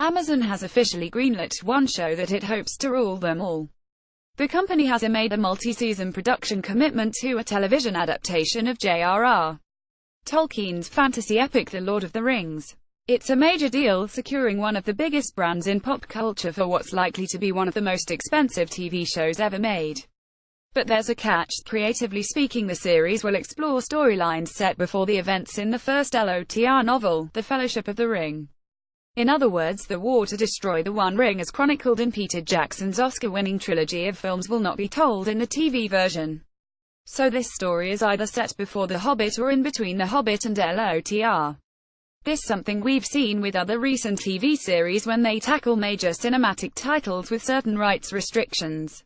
Amazon has officially greenlit one show that it hopes to rule them all. The company has made a multi-season production commitment to a television adaptation of J.R.R. Tolkien's fantasy epic The Lord of the Rings. It's a major deal, securing one of the biggest brands in pop culture for what's likely to be one of the most expensive TV shows ever made. But there's a catch. Creatively speaking, the series will explore storylines set before the events in the first LOTR novel, The Fellowship of the Ring. In other words, the war to destroy the One Ring as chronicled in Peter Jackson's Oscar-winning trilogy of films will not be told in the TV version. So this story is either set before The Hobbit or in between The Hobbit and LOTR. This something we've seen with other recent TV series when they tackle major cinematic titles with certain rights restrictions.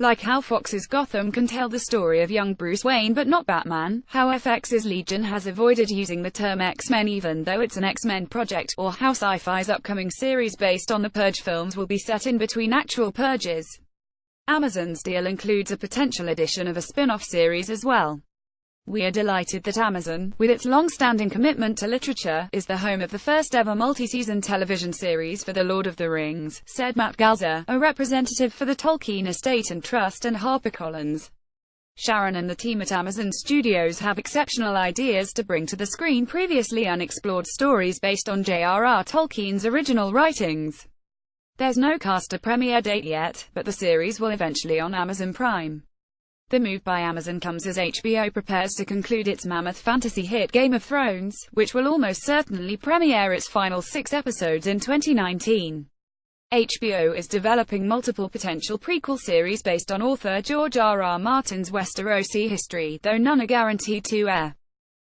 Like how Fox's Gotham can tell the story of young Bruce Wayne but not Batman, how FX's Legion has avoided using the term X-Men even though it's an X-Men project, or how Sci-Fi's upcoming series based on the Purge films will be set in between actual purges. Amazon's deal includes a potential addition of a spin-off series as well. We are delighted that Amazon, with its long-standing commitment to literature, is the home of the first-ever multi-season television series for The Lord of the Rings, said Matt Galzer, a representative for the Tolkien Estate and Trust and HarperCollins. Sharon and the team at Amazon Studios have exceptional ideas to bring to the screen previously unexplored stories based on J.R.R. Tolkien's original writings. There's no cast or premiere date yet, but the series will eventually on Amazon Prime. The move by Amazon comes as HBO prepares to conclude its mammoth fantasy hit Game of Thrones, which will almost certainly premiere its final 6 episodes in 2019. HBO is developing multiple potential prequel series based on author George R.R. Martin's Westerosi history, though none are guaranteed to air.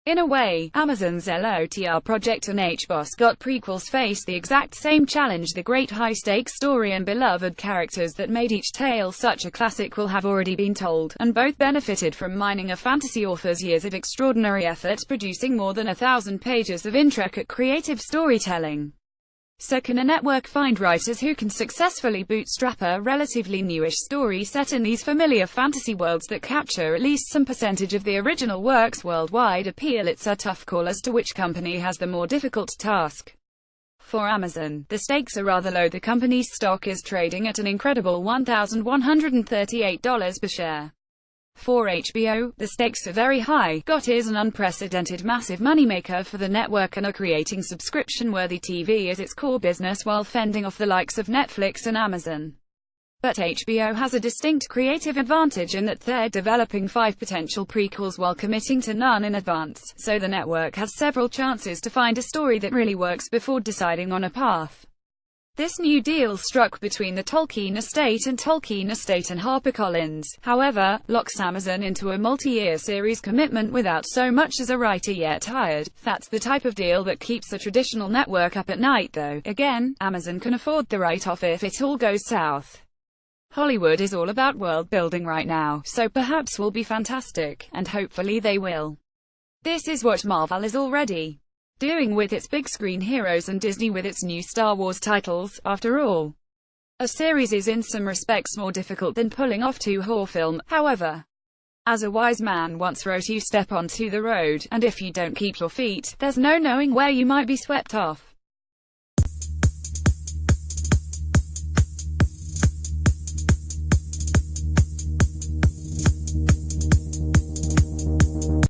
In a way, Amazon's LOTR project and HBO Got prequels face the exact same challenge. The great high-stakes story and beloved characters that made each tale such a classic will have already been told, and both benefited from mining a fantasy author's years of extraordinary effort producing more than 1,000 pages of intricate creative storytelling. So can a network find writers who can successfully bootstrap a relatively newish story set in these familiar fantasy worlds that capture at least some percentage of the original work's worldwide appeal? It's a tough call as to which company has the more difficult task. For Amazon, the stakes are rather low. The company's stock is trading at an incredible $1,138 per share. For HBO, the stakes are very high. GOT is an unprecedented massive moneymaker for the network and are creating subscription-worthy TV as its core business while fending off the likes of Netflix and Amazon. But HBO has a distinct creative advantage in that they're developing 5 potential prequels while committing to none in advance, so the network has several chances to find a story that really works before deciding on a path. This new deal struck between the Tolkien Estate and HarperCollins, however, locks Amazon into a multi-year series commitment without so much as a writer yet hired. That's the type of deal that keeps a traditional network up at night though. Again, Amazon can afford the write-off if it all goes south. Hollywood is all about world building right now, so perhaps will be fantastic, and hopefully they will. This is what Marvel is already doing with its big screen heroes and Disney with its new Star Wars titles. After all, a series is in some respects more difficult than pulling off 2 horror film, however. As a wise man once wrote, you step onto the road, and if you don't keep your feet, there's no knowing where you might be swept off.